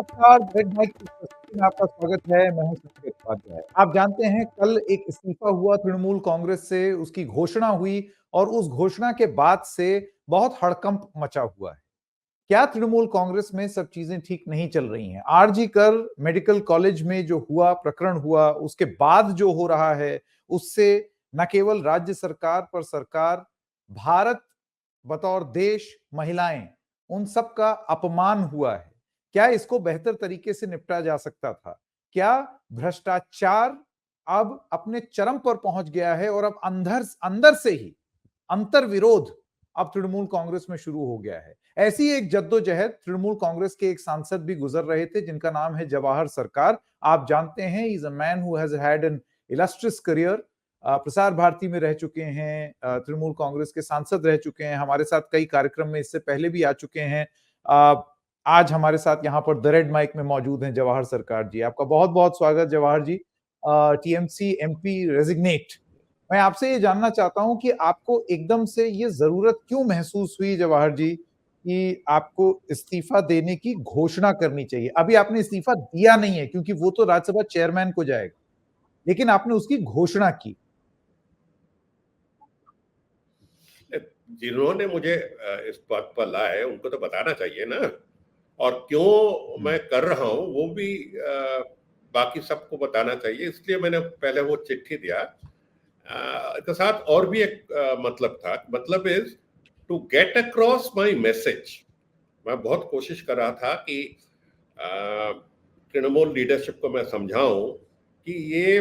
नमस्कार, red mic की उपस्थिति में आपका स्वागत है। मैं हूं सत्य उपाध्याय। आप जानते हैं कल एक इस्तीफा हुआ तृणमूल कांग्रेस से, उसकी घोषणा हुई और उस घोषणा के बाद से बहुत हड़कंप मचा हुआ है। क्या तृणमूल कांग्रेस में सब चीजें ठीक नहीं चल रही हैं? आरजी कर मेडिकल कॉलेज में जो हुआ, प्रकरण हुआ, उसके बाद जो हो रहा है, उससे न केवल राज्य सरकार पर सरकार, भारत बतौर देश, महिलाएं, उन सब का अपमान हुआ है। क्या इसको बेहतर तरीके से निपटा जा सकता था? क्या भ्रष्टाचार अब अपने चरम पर पहुंच गया है और अब अंदर अंदर से ही अंतर्विरोध अब तृणमूल कांग्रेस में शुरू हो गया है? ऐसी एक जद्दोजहद तृणमूल कांग्रेस के एक सांसद भी गुजर रहे थे, जिनका नाम है जवाहर सरकार। आप जानते हैं, is a man who has had an illustrious career. Prasar Bharati में रह चुके हैं, तृणमूल कांग्रेस के सांसद रह चुके हैं, हमारे साथ कई कार्यक्रम में इससे पहले भी आ चुके हैं। आज हमारे साथ यहाँ पर द रेड माइक में मौजूद हैं जवाहर सरकार जी। आपका बहुत बहुत स्वागत Jawahar ji. TMC MP resigned. मैं आपसे ये जानना चाहता हूं कि आपको एकदम से ये जरूरत क्यों महसूस हुई जवाहर जी कि आपको इस्तीफा देने की घोषणा करनी चाहिए? अभी आपने इस्तीफा दिया नहीं है क्योंकि वो तो राज्यसभा चेयरमैन को जाएगा, लेकिन आपने उसकी घोषणा की। जिन्होंने मुझे इस पद पर लाया है उनको तो बताना चाहिए ना, और क्यों मैं कर रहा हूं वो भी बाकी सबको बताना चाहिए। इसलिए मैंने पहले वो चिट्ठी दिया। के साथ और भी एक मतलब था। मतलब is to get across my message. मैं बहुत कोशिश कर रहा था कि तृणमूल लीडरशिप को मैं समझाऊं कि ये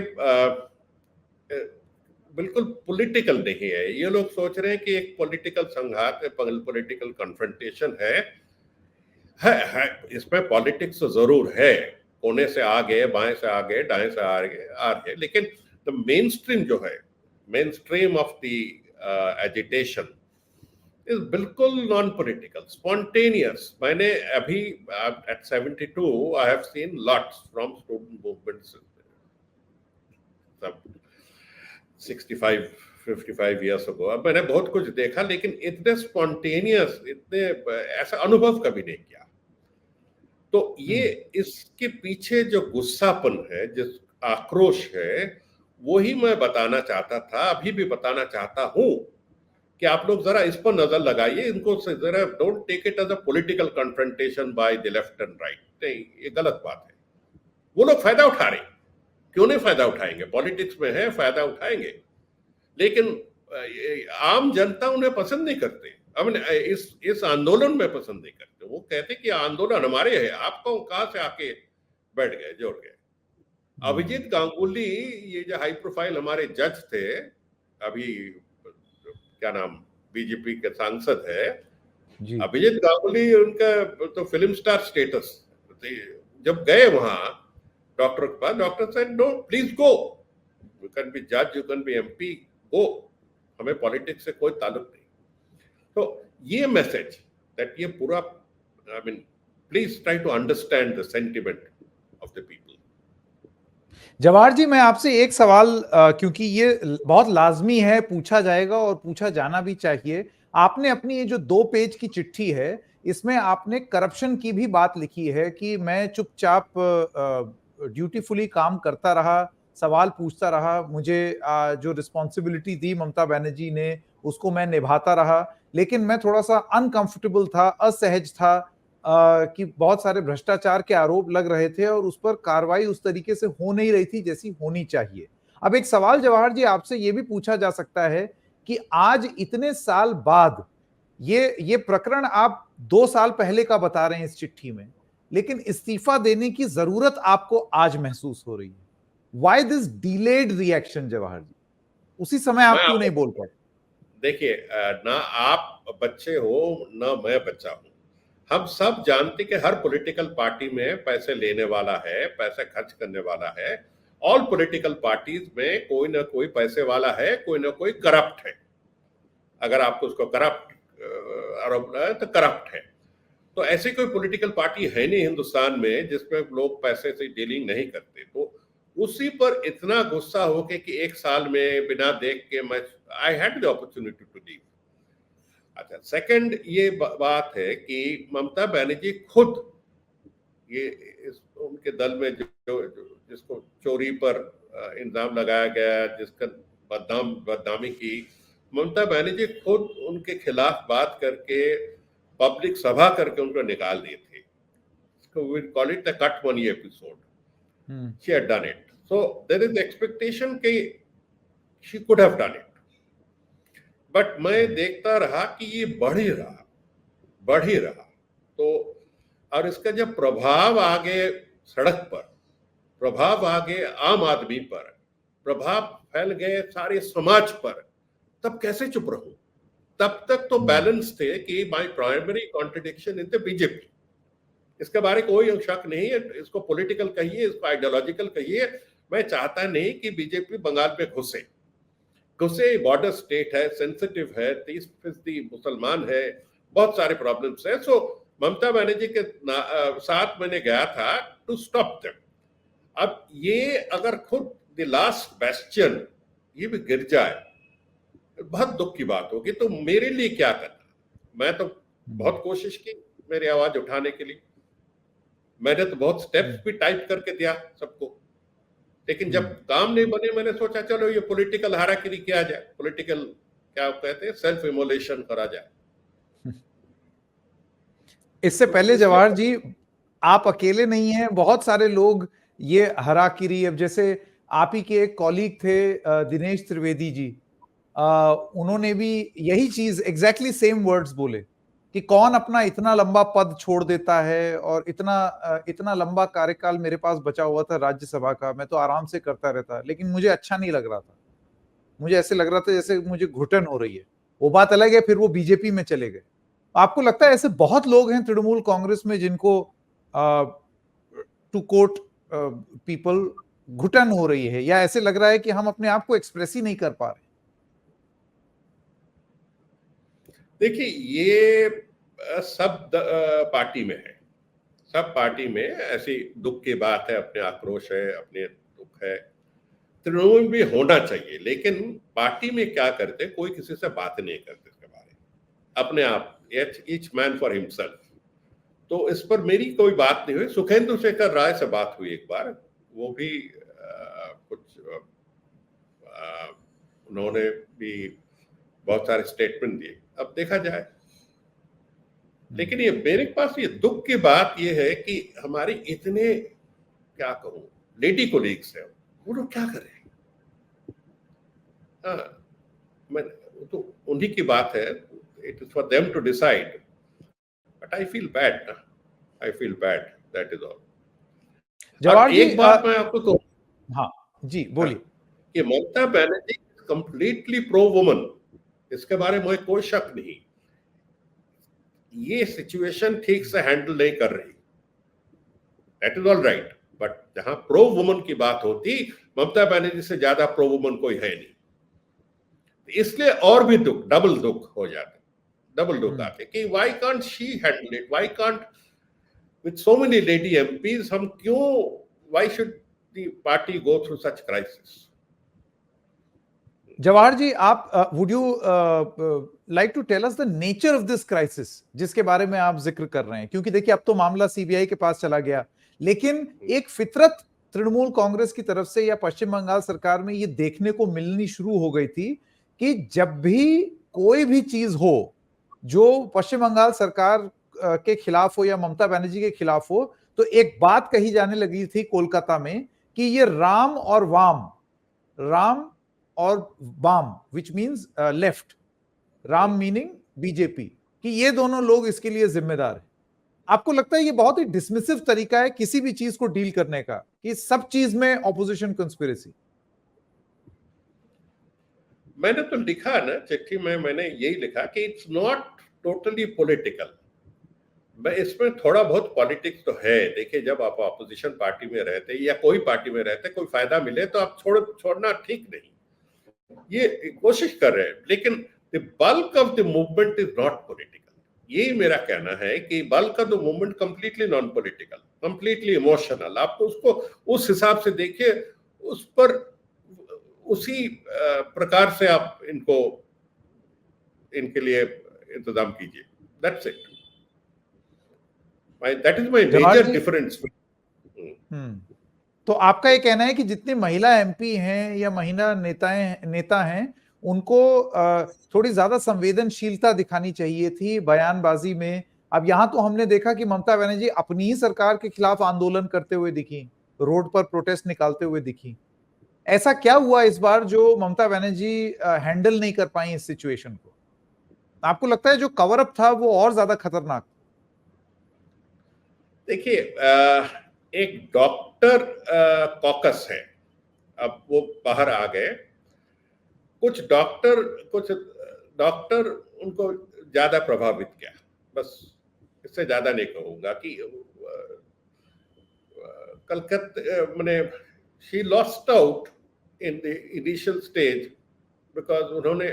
बिल्कुल पॉलिटिकल नहीं है। ये लोग सोच रहे हैं कि एक पॉलिटिकल संघात है, पॉलिटिकल कन्फ्रंटेशन है। इसमें पॉलिटिक्स तो जरूर है, कोने से आगे, बाएं से आगे, दाएं से आगे आ रहे, लेकिन द मेन स्ट्रीम जो है, mainstream of the agitation is बिल्कुल नॉन पॉलिटिकल, स्पॉन्टेनियस। मैंने अभी at 72 I have seen lots from student movements 65 55 years ago. अब मैंने बहुत कुछ देखा, लेकिन इतने स्पॉन्टेनियस, इतने ऐसा अनुभव कभी नहीं किया। तो ये इसके पीछे जो गुस्सापन है, जिस आक्रोश है, वो ही मैं बताना चाहता था, अभी भी बताना चाहता हूं कि आप लोग जरा इस पर नजर लगाइए। इनको जरा don't take it as a political confrontation by the left and right. नहीं, ये गलत बात है। वो लोग फायदा उठा रहे, क्यों नहीं फायदा उठाएंगे? पॉलिटिक्स में है, फायदा उठाएंगे, लेकिन आम जनता उन्हें पसंद नहीं करते। अब इस आंदोलन में पसंद नहीं करते। वो कहते कि आंदोलन हमारे है, आपको कहां से आके बैठ गए, जोड़ गए। अभिजीत गांगुली, ये जो हाई प्रोफाइल हमारे जज थे, अभी क्या नाम, बीजेपी के सांसद है अभिजीत गांगुली, उनका तो फिल्म स्टार स्टेटस। जब गए वहां डॉक्टर के पास, doctor said no, please go, you can be जज, you can be MP, go, हमें पॉलिटिक्स से कोई ताल्लुक नहीं। तो ये मैसेज दैट ये पूरा, I mean, please try to understand the sentiment of the people. Jawahar ji, मैं आपसे एक सवाल, क्योंकि ये बहुत लाजमी है, पूछा जाएगा और पूछा जाना भी चाहिए। आपने अपनी ये जो 2 पेज की चिट्ठी है, इसमें आपने करप्शन की भी बात लिखी है कि मैं चुपचाप ड्यूटीफुली काम करता रहा, सवाल पूछता रहा, मुझे जो रिस्पॉन्सिबिलिटी दी ममता बनर्जी ने, उसको मैं निभाता रहा, लेकिन मैं थोड़ा सा अनकंफर्टेबल था, असहज था कि बहुत सारे भ्रष्टाचार के आरोप लग रहे थे और उस पर कार्रवाई उस तरीके से हो नहीं रही थी जैसी होनी चाहिए। अब एक सवाल जवाहर जी आपसे यह भी पूछा जा सकता है कि आज इतने साल बाद ये प्रकरण आप 2 साल पहले का बता रहे हैं इस चिट्ठी में, लेकिन इस्तीफा देने की जरूरत आपको आज महसूस हो रही है। Why this delayed reaction Jawahar ji? उसी समय आप क्यों नहीं बोल पाए? देखिए, ना आप बच्चे हो ना मैं बच्चा हूं। हम सब जानते कि हर पॉलिटिकल पार्टी में पैसे लेने वाला है, पैसे खर्च करने वाला है। ऑल पॉलिटिकल पार्टीज में कोई ना कोई पैसे वाला है, कोई ना कोई करप्ट है। अगर आपको उसको करप्ट आरोप है तो करप्ट है। तो ऐसी कोई पॉलिटिकल पार्टी है नहीं हिंदुस्तान में जिसमें लोग पैसे से डीलिंग नहीं करते। तो उसी पर इतना गुस्सा हो के कि एक साल में बिना देख के मैं, I had the opportunity to leave. अच्छा, सेकंड ये बात है कि ममता बनर्जी खुद ये उनके दल में जिसको चोरी पर इल्जाम लगाया गया, जिसका बदनामी की, ममता बनर्जी खुद उनके खिलाफ बात करके पब्लिक सभा करके उनको निकाल दिए थे. So we call it the cut money episode. She had done it. So there is expectation कि she could have done it. But मैं देखता रहा कि ये बढ़ ही रहा. तो और इसका जब प्रभाव आगे सड़क पर, प्रभाव आगे आम आदमी पर, प्रभाव फैल गए सारे समाज पर, तब कैसे चुप रहूं? तब तक तो बैलेंस थे कि my primary contradiction in the BJP. इसके बारे कोई शक नहीं है. इसको पॉलिटिकल कहिए, इसको आइडियोलॉजिकल कहिए. मैं चाहता नहीं कि बीजेपी बंगाल में घुसे. बॉर्डर स्टेट है, सेंसिटिव है, 30% मुसलमान है, बहुत सारे प्रॉब्लम्स है. सो ममता बनर्जी के साथ मैंने गया था टू स्टॉप देम. अब ये अगर खुद द लास्ट बेस्टियन ये भी गिर जाए, बहुत दुख की बात होगी. तो मेरे लिए क्या करना? मैं तो बहुत कोशिश की मेरी आवाज उठाने के लिए. मैंने तो बहुत स्टेप्स भी टाइप करके दिया सबको, लेकिन जब काम नहीं बने, मैंने सोचा चलो ये पॉलिटिकल हाराकिरी किया जाए, पॉलिटिकल क्या कहते हैं, सेल्फ इमोलेशन करा जाए. इससे पहले जवाहर जी, आप अकेले नहीं हैं, बहुत सारे लोग ये हराकिरी, अब जैसे आप ही के एक कॉलीग थे दिनेश त्रिवेदी जी, उन्होंने भी यही चीज एग्जैक्टली सेम वर्ड्स बोले कि कौन अपना इतना लंबा पद छोड़ देता है, और इतना लंबा कार्यकाल मेरे पास बचा हुआ था राज्यसभा का, मैं तो आराम से करता रहता, लेकिन मुझे अच्छा नहीं लग रहा था. मुझे ऐसे लग रहा था जैसे मुझे घुटन हो रही है. वो बात अलग है, फिर वो बीजेपी में चले गए. आपको लगता है ऐसे बहुत लोग हैं तृणमूल कांग्रेस में जिनको टू कोट पीपल घुटन हो रही है, या ऐसे लग रहा है कि हम अपने आप को एक्सप्रेस ही नहीं कर पा रहे? देखिए, ये सब पार्टी में है. सब पार्टी में ऐसी दुख की बात है, अपने आक्रोश है, अपने दुख है. तृणमूल भी होना चाहिए, लेकिन पार्टी में क्या करते, कोई किसी से बात नहीं करते इसके बारे में, अपने आप, ईच मैन फॉर हिमसेल्फ. तो इस पर मेरी कोई बात नहीं हुई. सुखेंदु शेखर राय से बात हुई एक बार, वो भी कुछ उन्होंने भी बहुत सारे स्टेटमेंट दिए. अब देखा जाए. लेकिन ये मेरे पास ये दुख की बात ये है कि हमारे इतने, क्या कहूं, लेडी कोलीग्स है, वो लोग क्या कर रहे हैं. मैं तो उन्हीं की बात है. It is for them to decide, but I feel bad. I feel bad, that is all. Jawahar ji, एक बात मैं आपको कहूं. हाँ जी, बोलिए. कि Mamata Banerjee completely pro woman, इसके बारे में कोई शक नहीं. ये सिचुएशन ठीक से हैंडल नहीं कर रही, that is all right. But जहां प्रो वुमन की बात होती, ममता बनर्जी से ज्यादा प्रो वुमन कोई है नहीं. इसलिए और भी दुख, डबल दुख हो जाते, डबल दुख आते कि why can't she handle it, why can't with so many lady MPs, हम क्यों, why should the party go through such crisis. Jawahar ji, आप would you like to tell us the nature of this crisis जिसके बारे में आप जिक्र कर रहे हैं? क्योंकि देखिए, अब तो मामला सीबीआई के पास चला गया, लेकिन एक फितरत तृणमूल कांग्रेस की तरफ से या पश्चिम बंगाल सरकार में ये देखने को मिलनी शुरू हो गई थी कि जब भी कोई भी चीज हो जो पश्चिम बंगाल सरकार के खिलाफ हो या ममता बनर्जी के खिलाफ हो, तो एक बात कही जाने लगी थी कोलकाता में कि ये राम और वाम, which means left, Ram meaning BJP, कि ये दोनों लोग इसके लिए जिम्मेदार है. आपको लगता है ये बहुत ही डिसमिसिव तरीका है किसी भी चीज को डील करने का, कि सब चीज में ऑपोजिशन कंस्पिरेसी? मैंने तो लिखा ना चिट्ठी में, मैंने यही लिखा कि इट्स नॉट टोटली पॉलिटिकल. मैं इसमें थोड़ा बहुत पॉलिटिक्स तो है. देखिए, जब आप ऑपोजिशन पार्टी में रहते या कोई पार्टी में रहते, कोई फायदा मिले तो आप छोड़ना ठीक नहीं, ये कोशिश कर रहे हैं. लेकिन the bulk of the movement is not political. यही मेरा कहना है कि bulk of the movement completely non political, completely emotional. आप तो उसको उस हिसाब से देखिए, उस पर उसी प्रकार से आप इनके लिए इंतजाम कीजिए. That's it. That is my Jawahar major जी, डिफरेंस। तो आपका ये कहना है कि जितनी महिला एमपी हैं या महिला नेता हैं, उनको थोड़ी ज्यादा संवेदनशीलता दिखानी चाहिए थी बयानबाजी में। अब यहां तो हमने देखा कि ममता बनर्जी अपनी ही सरकार के खिलाफ आंदोलन करते हुए दिखी, रोड पर प्रोटेस्ट निकालते हुए दिखी। ऐसा क्या हुआ इस बार जो ममता बनर्जी हैंडल नहीं कर पाई इस सिचुएशन को? आपको लगता है जो कवर अप था वो और ज्यादा खतरनाक? देखिए, एक डॉक्टर कॉकस है, अब वो बाहर आ गए। कुछ डॉक्टर उनको ज्यादा प्रभावित किया, बस इससे ज्यादा नहीं कहूंगा कि कलकत्ता मैंने she lost out in the initial stage because उन्होंने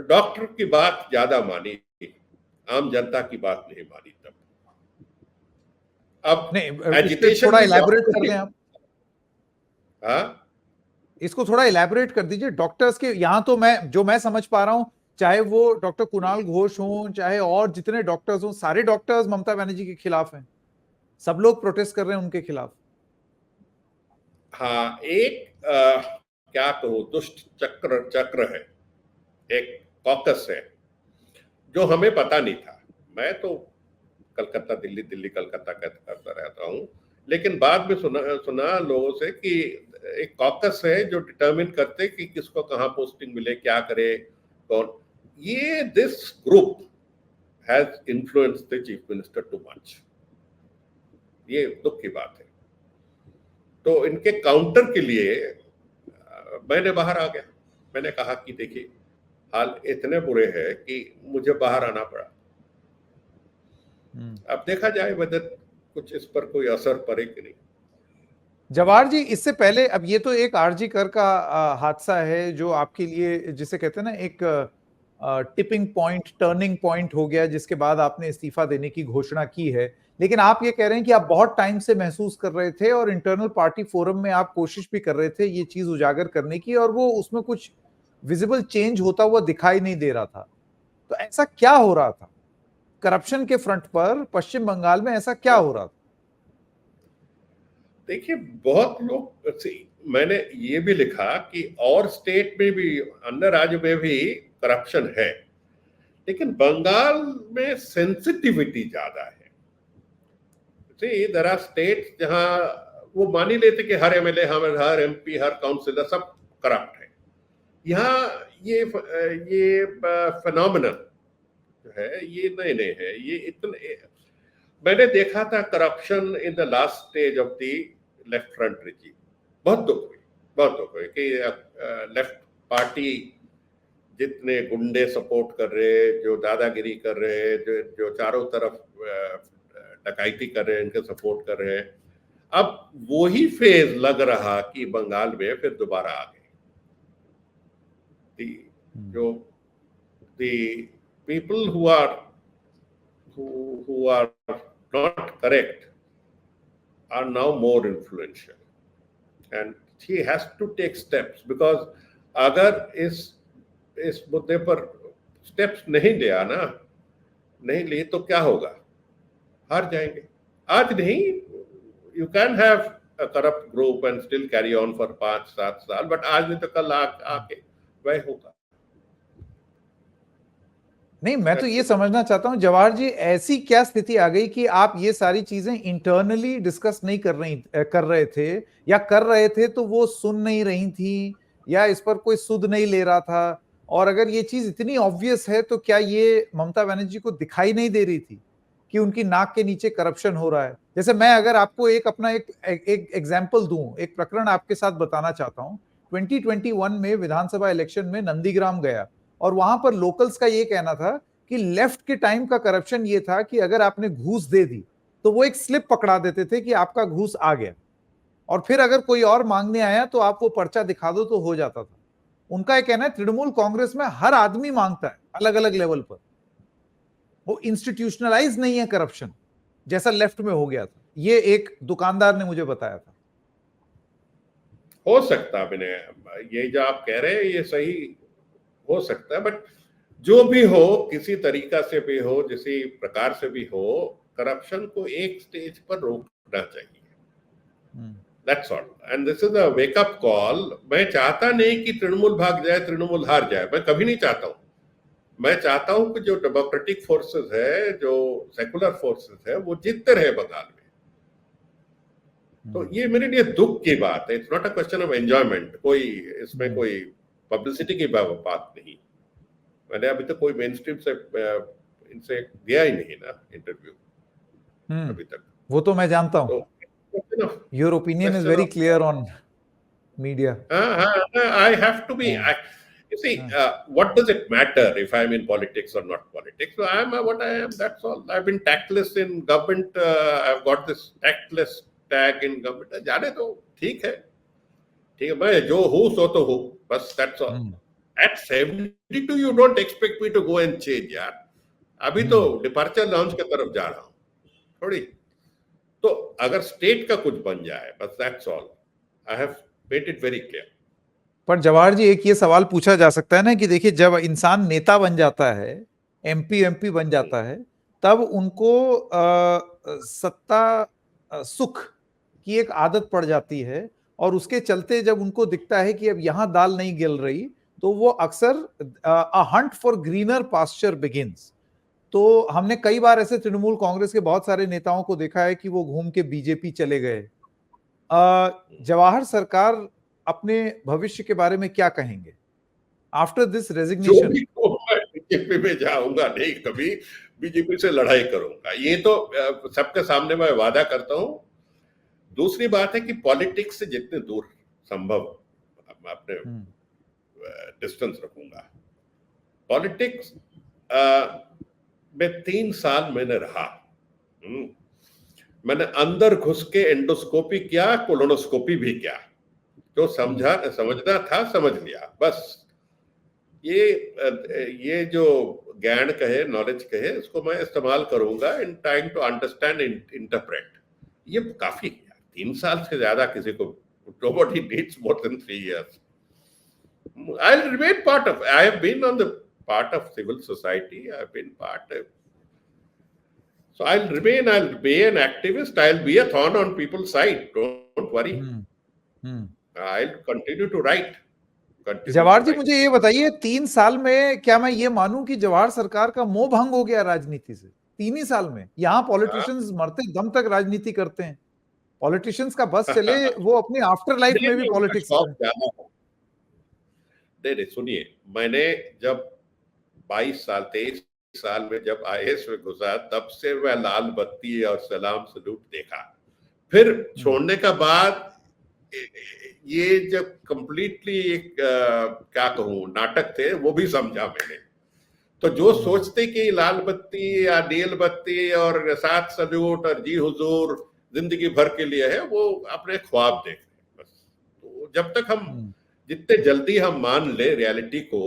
डॉक्टर की बात ज्यादा मानी, आम जनता की बात नहीं मानी तब। अब नहीं, इस पे एजिटेशन थोड़ा भी इलैबोरेट डॉक्टर कर की। दें आप। हाँ, इसको थोड़ा इलैबोरेट कर दीजिए डॉक्टर्स के। यहां तो मैं समझ पा रहा हूं, चाहे वो डॉक्टर कुणाल घोष हों, चाहे और जितने डॉक्टर्स हों, सारे डॉक्टर्स ममता बनर्जी के खिलाफ हैं। सब लोग प्रोटेस्ट कर रहे हैं उनके खिलाफ। हाँ, एक क्या कहूँ, दुष्ट चक्र है, एक कॉकस है जो हमें पता नहीं था। मैं तो कलकत्ता दिल्ली दिल्ली कलकत्ता करता रहता हूँ, लेकिन बाद में सुना लोगों से कि एक कॉकस है जो डिटरमिन करते कि किसको कहाँ पोस्टिंग मिले, क्या करे कौन। ये this group has influenced the chief minister too much. ये दुख की बात है। तो इनके काउंटर के लिए मैंने बाहर आ गया। मैंने कहा कि देखिए, हाल इतने बुरे हैं कि मुझे बाहर आना पड़ा। अब देखा जाए whether कुछ इस पर कोई असर पड़े कि नहीं। जवाहर जी, इससे पहले, अब ये तो एक आरजी कर का हादसा है जो आपके लिए, जिसे कहते हैं ना, एक टिपिंग पॉइंट, टर्निंग पॉइंट हो गया, जिसके बाद आपने इस्तीफा देने की घोषणा की है। लेकिन आप ये कह रहे हैं कि आप बहुत टाइम से महसूस कर रहे थे और इंटरनल पार्टी फोरम में आप कोशिश भी कर रहे थे ये चीज उजागर करने की, और वो उसमें कुछ विजिबल चेंज होता हुआ दिखाई नहीं दे रहा था। तो ऐसा क्या हो रहा था करप्शन के फ्रंट पर पश्चिम बंगाल में? ऐसा क्या हो रहा था? देखिए, बहुत लोग मैंने ये भी लिखा कि और स्टेट में भी, अन्य राज्य में भी करप्शन है, लेकिन बंगाल में सेंसिटिविटी ज्यादा है। देयर आर स्टेट जहां वो मान ही लेते कि हर एमएलए, हर एमपी, हर काउंसिलर सब करप्ट है। यहाँ ये फिनोमिनन जो है ये नए नए है। ये इतने मैंने देखा था corruption in the last stage of the left front regime. बहुत दुख हुई कि लेफ्ट पार्टी जितने गुंडे सपोर्ट कर रहे, जो दादागिरी कर रहे, जो चारों तरफ डकैती कर रहे हैं, इनके सपोर्ट कर रहे हैं। अब वही फेज लग रहा कि बंगाल में फिर दोबारा आ गई। जो the people who are not correct are now more influential, and he has to take steps because अगर इस मुद्दे पर स्टेप्स नहीं लिया ना, नहीं लिए तो क्या होगा, हार जाएंगे। आज नहीं, you can have a corrupt group and still carry on for 5-7 साल, बट आज नहीं तो कल आके वह होगा। नहीं, मैं तो ये समझना चाहता हूं जवाहर जी, ऐसी क्या स्थिति आ गई कि आप ये सारी चीजें इंटरनली डिस्कस नहीं कर रहे थे, या कर रहे थे तो वो सुन नहीं रही थी, या इस पर कोई सुध नहीं ले रहा था? और अगर ये चीज इतनी ऑब्वियस है तो क्या ये ममता बनर्जी को दिखाई नहीं दे रही थी कि उनकी नाक के नीचे करप्शन हो रहा है? जैसे मैं अगर आपको अपना एक एग्जाम्पल दूं, एक प्रकरण आपके साथ बताना चाहता हूं। 2021 में विधानसभा इलेक्शन में नंदीग्राम गया, और वहां पर लोकल्स का ये कहना था कि लेफ्ट के टाइम का करप्शन ये था कि अगर आपने घूस दे दी तो वो एक स्लिप पकड़ा देते थे कि आपका घूस आ गया, और फिर अगर कोई और मांगने आया तो आप वो पर्चा दिखा दो तो हो जाता था। उनका ये कहना है तृणमूल कांग्रेस में हर आदमी मांगता है अलग अलग लेवल पर। वो इंस्टीट्यूशनलाइज नहीं है करप्शन, जैसा लेफ्ट में हो गया था। ये एक दुकानदार ने मुझे बताया था। हो सकता है मैंने, ये जो आप कह रहे हैं ये सही हो सकता है, बट जो भी हो, किसी तरीका से भी हो, किसी प्रकार से भी हो, करप्शन को एक स्टेज पर रोकना चाहिए। That's all, and this is a wake up call. मैं चाहता नहीं कि तृणमूल भाग जाए, तृणमूल हार जाए, मैं कभी नहीं चाहता हूं। मैं चाहता हूं कि जो डेमोक्रेटिक फोर्सेस है, जो सेकुलर फोर्सेस है, वो जीतते रहे बंगाल में। तो ये मेरे लिए दुख की बात है। It's not a question of enjoyment, कोई इसमें कोई पब्लिसिटी की बात नहीं। मैंने अभी तक कोई मेन स्ट्रीम से इनसे दिया ही नहीं ना इंटरव्यू अभी तक। वो तो मैं जानता हूं। तो your opinion is very clear on media. I have to be. You see, what does it matter if I'm in politics or not politics? So I'm what I am. That's all. I've been tactless in government. I've got this tactless tag in government. जाने दो, ठीक है, ठीक है। मैं जो हूँ सो तो हूँ, बस that's all. At 72, you don't expect me to go and change, यार। अभी तो डिपार्चर लॉन्च की तरफ जा रहा हूँ, थोड़ी। तो अगर स्टेट का कुछ बन जाए, बस that's all. I have made it very clear. पर जवाहर जी, एक ये सवाल पूछा जा सकता है ना कि देखिए, जब इंसान नेता बन जाता है, एमपी बन जाता है, तब उनको सत्ता सुख की एक आदत पड़ जाती है, और उसके चलते जब उनको दिखता है कि अब यहां दाल नहीं गिल रही, तो वो अक्सर a hunt for greener pasture begins. तो हमने कई बार ऐसे तृणमूल कांग्रेस के बहुत सारे नेताओं को देखा है कि वो घूम के बीजेपी चले गए। जवाहर सरकार अपने भविष्य के बारे में क्या कहेंगे आफ्टर दिस जो रेजिग्नेशन? भी हो, मैं बीजेपी में जाऊंगा नहीं, कभी बीजेपी से लड़ाई करूंगा, ये तो सबके सामने मैं वादा करता हूं। दूसरी बात है कि पॉलिटिक्स से जितने दूर संभव मैं अपने डिस्टेंस रखूंगा। पॉलिटिक्स में 3 साल मैंने रहा। मैंने अंदर घुस के एंडोस्कोपी किया, कोलोनोस्कोपी भी किया। जो समझना था समझ लिया, बस। ये जो ज्ञान कहे, नॉलेज कहे, इसको मैं इस्तेमाल करूंगा in trying to understand, interpret. ये काफी है, 3 साल से ज्यादा किसी को, nobody needs more than 3 years. I'll remain part of, I have been on the part of civil society, I've been part of, so I'll remain, I'll be an activist, I'll be a thorn on people's side, don't worry. I'll continue to write. Jawahar जी, मुझे ये बताइए, 3 साल में क्या मैं ये मानूं कि जवाहर सरकार का मोह भंग हो गया राजनीति से? 3 ही साल में? यहाँ पॉलिटिशियंस मरते दम तक राजनीति करते हैं। पॉलिटिशियंस का बस चले, वो अपनी आफ्टर लाइफ में भी पॉलिटिक्स करें। नहीं, सुनिए, मैंने जब 22 साल 23 साल में जब आईएएस में घुसा, तब से मैं लाल बत्ती और सलाम सलूट देखा। फिर छोड़ने का बाद ये जब कंप्लीटली एक क्या कहूं, नाटक थे, वो भी समझा मैंने। तो जो सोचते कि लाल बत्ती या नील बत्ती और सात सलूट और जी हुजूर जिंदगी भर के लिए है, वो अपने ख्वाब देख रहे बस। तो जब तक हम, जितने जल्दी हम मान ले रियलिटी को,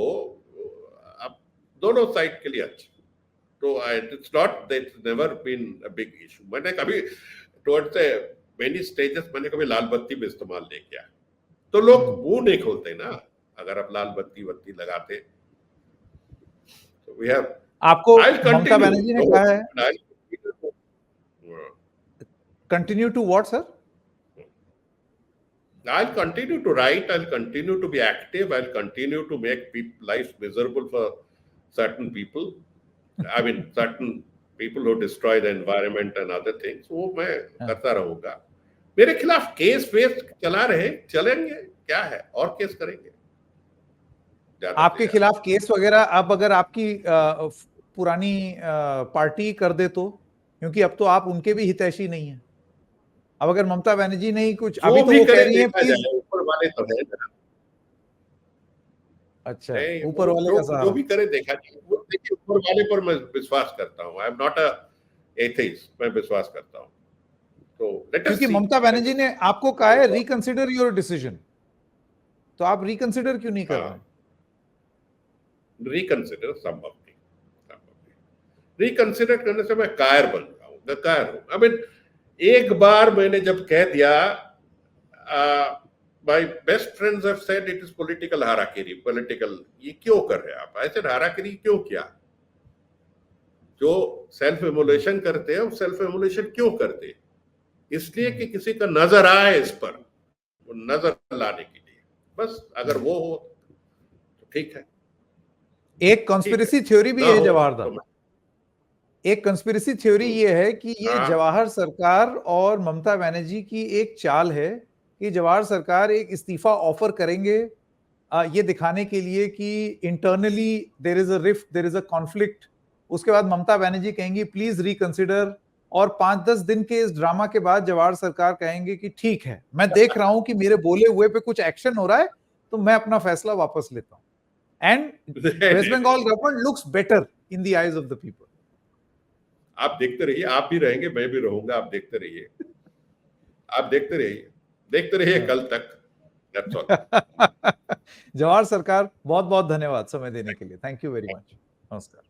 अब दोनों साइड के लिए अच्छा। तो it's not that, it's never been a big issue. मैंने कभी टुवर्ड्स मेनी स्टेजेस मैंने कभी लाल बत्ती भी इस्तेमाल नहीं किया। तो लोग मुंह नहीं खोलते ना अगर आप लाल बत्ती लगाते। तो वी हैव, आपको ममता बनर्जी ने कहा है, continue to what sir? I'll continue to write, I'll continue to be active, I'll continue to make life miserable for certain people. I mean, certain people who destroy the environment and other things, वो मैं करता रहूंगा। मेरे खिलाफ case वेस चला रहे, चलेंगे, क्या है, और केस करेंगे। आपके खिलाफ केस वगैरह अब अगर आपकी पुरानी पार्टी कर दे तो? क्योंकि अब तो आप उनके भी हितैषी नहीं है। अब अगर ममता बनर्जी नहीं कुछ, अभी तो वो कह रही है प्लीज, ऊपर वाले तो है ना। अच्छा, ऊपर वाले का सहारा। जो भी करे देखा जाए। देखिए, ऊपर वाले पर मैं विश्वास करता हूँ। I am not a atheist, मैं विश्वास करता हूँ। तो क्योंकि ममता बनर्जी ने आपको कहा है रिकंसिडर योर डिसीजन, तो आप रिकंसिडर क्यों नहीं कर रहे हैं? रिकंसिडर संभव नहीं। रिकंसिडर करने से मैं कायर बन जाऊंगा, कायर हूं। आई मीन, एक बार मैंने जब कह दिया, my best friends have said it is political हाराकिरी, political, ये क्यों कर रहे हैं आप ऐसे, हाराकिरी क्यों किया? जो सेल्फ इमोलेशन करते हैं, वो सेल्फ इमोलेशन क्यों करते हैं? इसलिए कि किसी का नजर आए इस पर, वो नजर लाने के लिए, बस। अगर वो हो तो ठीक है। एक कॉन्स्पिरेसी थ्योरी भी है जवाहर, तो एक कंस्पिरेसी थ्योरी ये है कि ये जवाहर सरकार और ममता बनर्जी की एक चाल है कि जवाहर सरकार एक इस्तीफा ऑफर करेंगे ये दिखाने के लिए कि internally there is a rift, there is a conflict. उसके बाद ममता बनर्जी कहेंगी प्लीज रिकंसिडर, और 5-10 दिन के इस ड्रामा के बाद जवाहर सरकार कहेंगे कि ठीक है, मैं देख रहा हूं कि मेरे बोले हुए पे कुछ एक्शन हो रहा है, तो मैं अपना फैसला वापस लेता हूं। And West Bengal government looks better in the eyes of the people. आप देखते रहिए, आप भी रहेंगे, मैं भी रहूंगा, आप देखते रहिए, आप देखते रहिए कल तक। That's all. जवाहर सरकार, बहुत बहुत धन्यवाद समय देने के लिए। Thank you very much. नमस्कार।